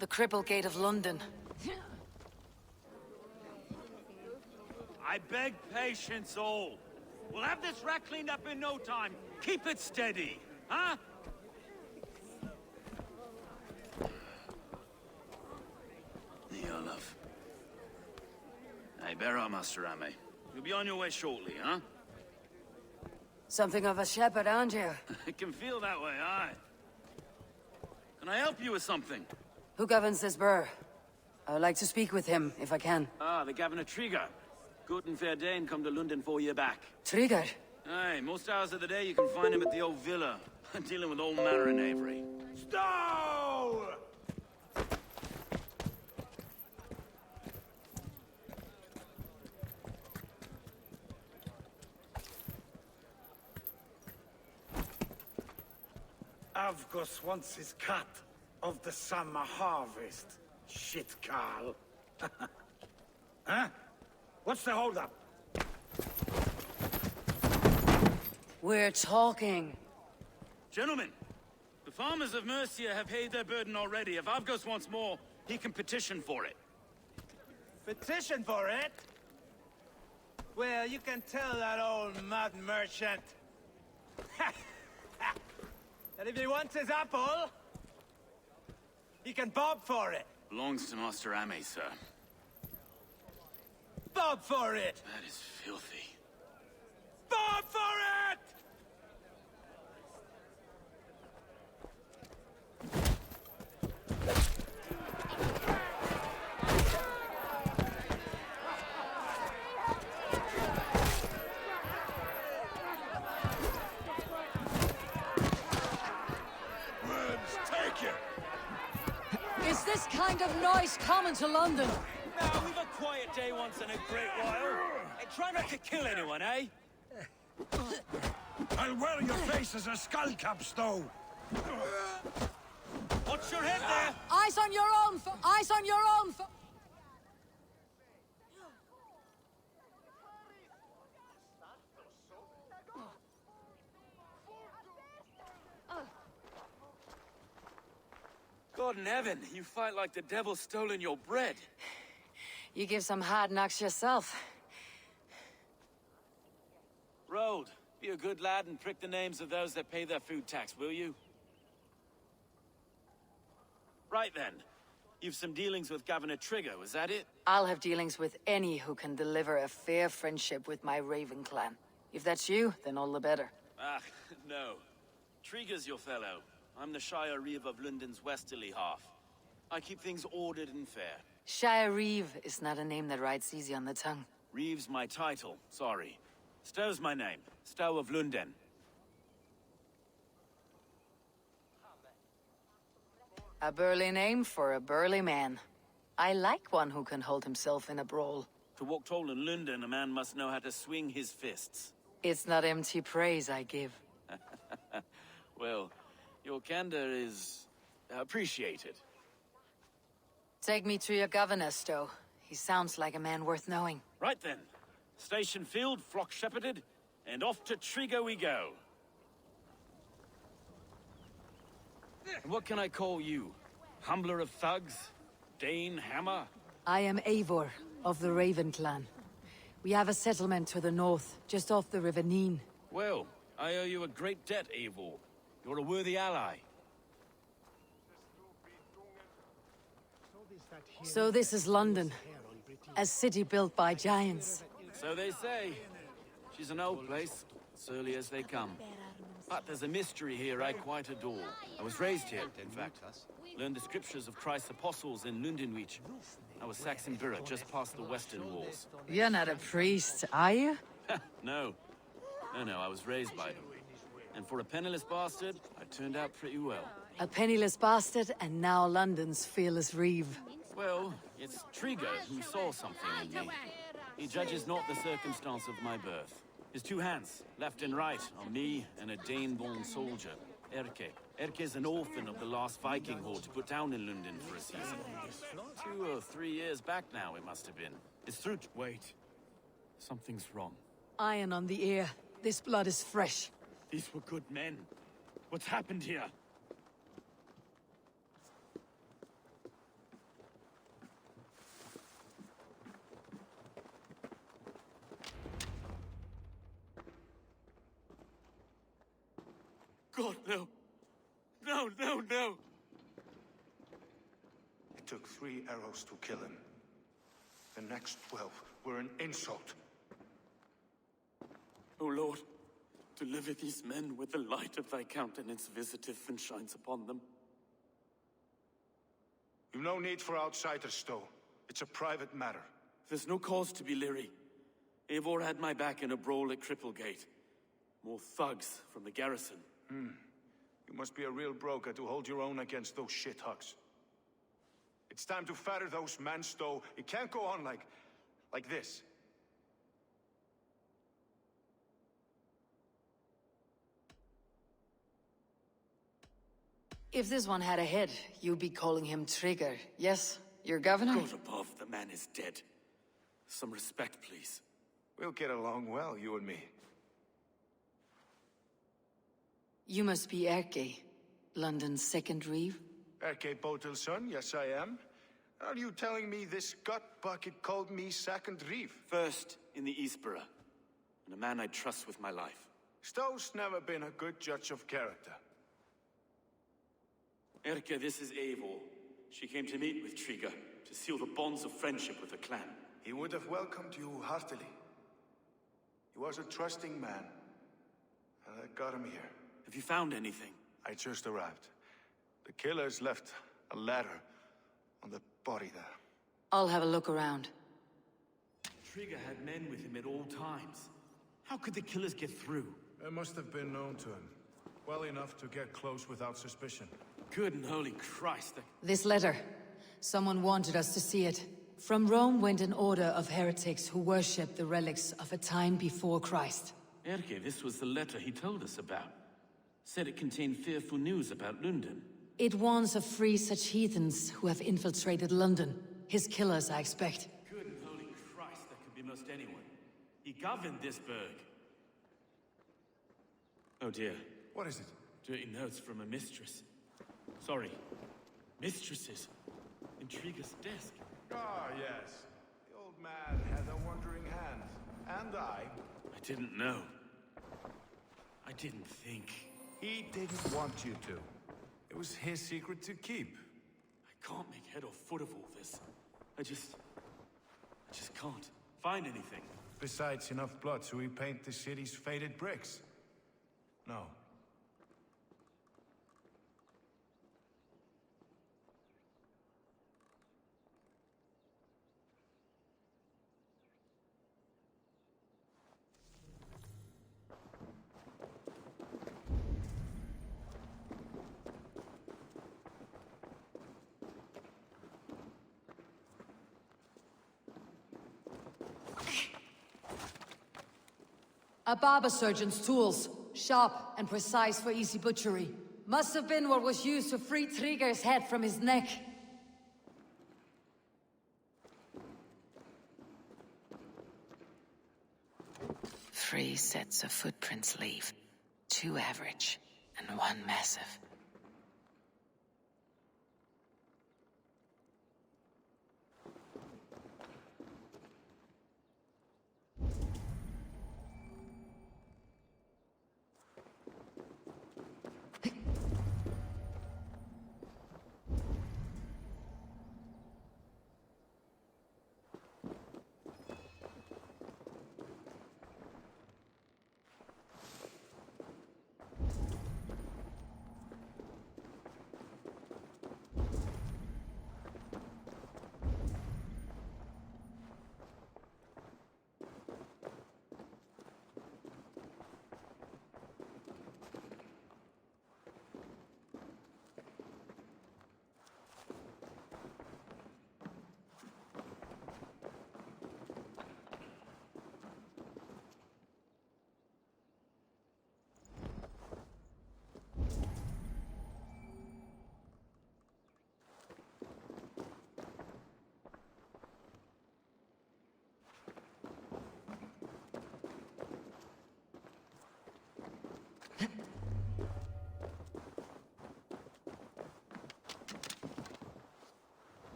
The Cripple Gate of London. I beg patience, all. We'll have this rat cleaned up in no time. Keep it steady, huh? Here, love. Hey, bear up, Master Ame. You'll be on your way shortly, huh? Something of a shepherd, aren't you? It can feel that way, aye. Can I help you with something? Who governs this burr? I would like to speak with him, if I can. Ah, the Governor Trigger. Good and fair Dane come to London 4 year back. Trigger? Aye, most hours of the day you can find him at the old villa, dealing with all manner of knavery. Stow! Avgos wants his cut of the summer harvest. Shit, Carl. Huh? What's the holdup? We're talking. Gentlemen, the farmers of Mercia have paid their burden already. If Avgos wants more, he can petition for it. Petition for it? Well, you can tell that old mud merchant that if he wants his apple, he can bob for it. Belongs to Master Ame, sir. Bob for it! That is filthy. Bob for it! Is this kind of noise common to London? Now, we've a quiet day once in a great while. And try not to kill anyone, eh? I'll wear your face as a skull cap, Stow. Watch your head there! Eyes on your own eyes on your own God in heaven, you fight like the devil's stolen your bread. You give some hard knocks yourself. Road, be a good lad and prick the names of those that pay their food tax, will you? Right then. You've some dealings with Governor Trigger, was that it? I'll have dealings with any who can deliver a fair friendship with my Raven clan. If that's you, then all the better. Ah, no. Trigger's your fellow. I'm the Shire Reeve of London's westerly half. I keep things ordered and fair. Shire Reeve is not a name that rides easy on the tongue. Reeve's my title, sorry. Stow's my name. Stow of London. A burly name for a burly man. I like one who can hold himself in a brawl. To walk tall in London, a man must know how to swing his fists. It's not empty praise I give. Well, your candor is appreciated. Take me to your governor, Stow. He sounds like a man worth knowing. Right then. Station filled, flock shepherded, and off to Trigger we go. And what can I call you? Humbler of thugs? Dane Hammer? I am Eivor, of the Raven clan. We have a settlement to the north, just off the River Neen. Well, I owe you a great debt, Eivor. You're a worthy ally. So this is London, a city built by giants. So they say. She's an old place, surly as they come. But there's a mystery here I quite adore. I was raised here, in fact. Learned the scriptures of Christ's apostles in Lundenwich. I was Saxon Borough, just past the western walls. You're not a priest, are you? No. No, I was raised by them. And for a penniless bastard, I turned out pretty well. A penniless bastard, and now London's fearless Reeve. Well, it's Trigger who saw something in me. He judges not the circumstance of my birth. His two hands, left and right, on me and a Dane-born soldier, Erke. Erke's an orphan of the last Viking horde put down in London for a season. 2 or 3 years back now, it must have been. His throat... Wait. Something's wrong. Iron on the ear. This blood is fresh. These were good men. What's happened here? God, no. No, no, no. It took 3 arrows to kill him. The next 12 were an insult. O Lord, deliver these men with the light of thy countenance visiteth and shines upon them. You've no need for outsiders, Stowe. It's a private matter. There's no cause to be leery. Eivor had my back in a brawl at Cripplegate. More thugs from the garrison. You must be a real broker to hold your own against those shithugs. It's time to fetter those men, Stowe. It can't go on like this. If this one had a head, you'd be calling him Trigger, yes? Your governor? God above, the man is dead. Some respect, please. We'll get along well, you and me. You must be Erke, London's second reeve. Erke Botel's son, yes I am. Are you telling me this gut bucket called me second reeve? First in the Eastborough, and a man I trust with my life. Stowe's never been a good judge of character. Erke, this is Eivor. She came to meet with Trigger, to seal the bonds of friendship with the clan. He would have welcomed you heartily. He was a trusting man, and I got him here. Have you found anything? I just arrived. The killers left a letter on the body there. I'll have a look around. Trigger had men with him at all times. How could the killers get through? It must have been known to him. Well enough to get close without suspicion. Good and holy Christ, This letter. Someone wanted us to see it. From Rome went an order of heretics who worshipped the relics of a time before Christ. Erke, this was the letter he told us about. Said it contained fearful news about London. It warns of free such heathens who have infiltrated London. His killers, I expect. Good and holy Christ, that could be most anyone. He governed this burg. Oh dear. What is it? Dirty notes from a mistress. Sorry. Mistresses. In Trigger's desk. Ah, yes. The old man had a wandering hand. And I didn't know. I didn't think. He didn't want you to. It was his secret to keep. I can't make head or foot of all this. I just can't find anything. Besides enough blood to repaint the city's faded bricks. No. A barber surgeon's tools. Sharp and precise for easy butchery. Must have been what was used to free Trigger's head from his neck. Three sets of footprints leave. 2 average, and 1 massive.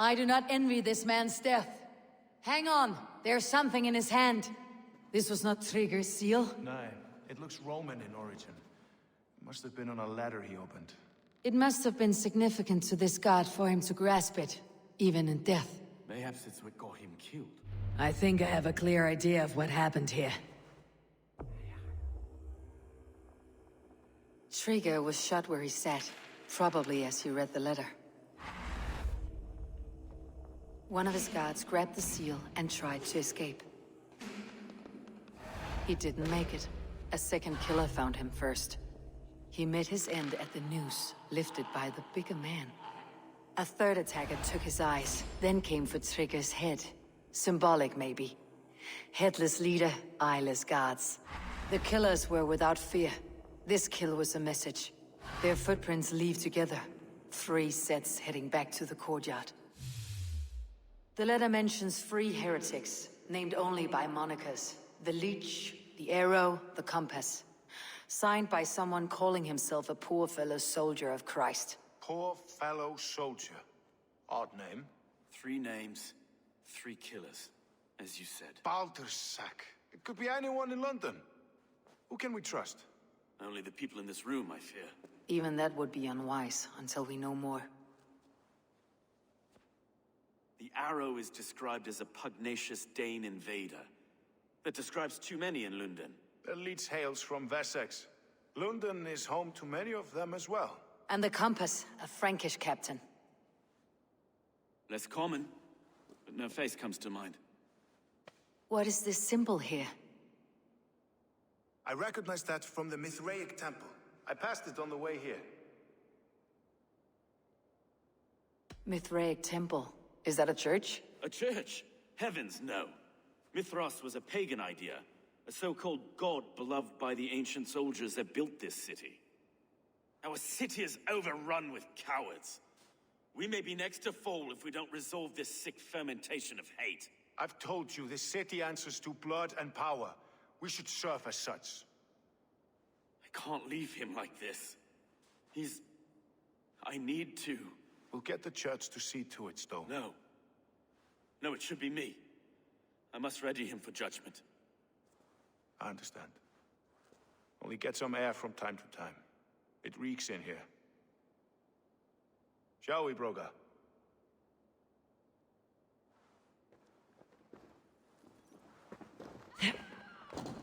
I do not envy this man's death. Hang on, there's something in his hand. This was not Trigger's seal. No, it looks Roman in origin. Must have been on a ladder he opened. It must have been significant to this god for him to grasp it, even in death. Mayhaps it's what got him killed. I think I have a clear idea of what happened here. Trigger was shot where he sat, probably as he read the letter. One of his guards grabbed the seal and tried to escape. He didn't make it. A second killer found him first. He met his end at the noose, lifted by the bigger man. A third attacker took his eyes, then came for Trigger's head. Symbolic, maybe. Headless leader, eyeless guards. The killers were without fear. This kill was a message. Their footprints leave together. 3 sets heading back to the courtyard. The letter mentions 3 heretics, named only by monikers. The Leech, the Arrow, the Compass. Signed by someone calling himself a poor fellow soldier of Christ. Poor fellow soldier. Odd name. 3 names, 3 killers, as you said. Baldersack. It could be anyone in London. Who can we trust? Only the people in this room, I fear. Even that would be unwise, until we know more. The Arrow is described as a pugnacious Dane invader. That describes too many in London. The Leech hails from Wessex. London is home to many of them as well. And the Compass, a Frankish captain. Less common, but no face comes to mind. What is this symbol here? I recognize that from the Mithraic temple. I passed it on the way here. Mithraic temple. Is that a church? A church? Heavens, no. Mithras was a pagan idea. A so-called god beloved by the ancient soldiers that built this city. Our city is overrun with cowards. We may be next to fall if we don't resolve this sick fermentation of hate. I've told you, this city answers to blood and power. We should serve as such. I can't leave him like this. I need to. We'll get the church to see to it, Stowe. No. No, it should be me. I must ready him for judgment. I understand. Only get some air from time to time. It reeks in here. Shall we, Broga?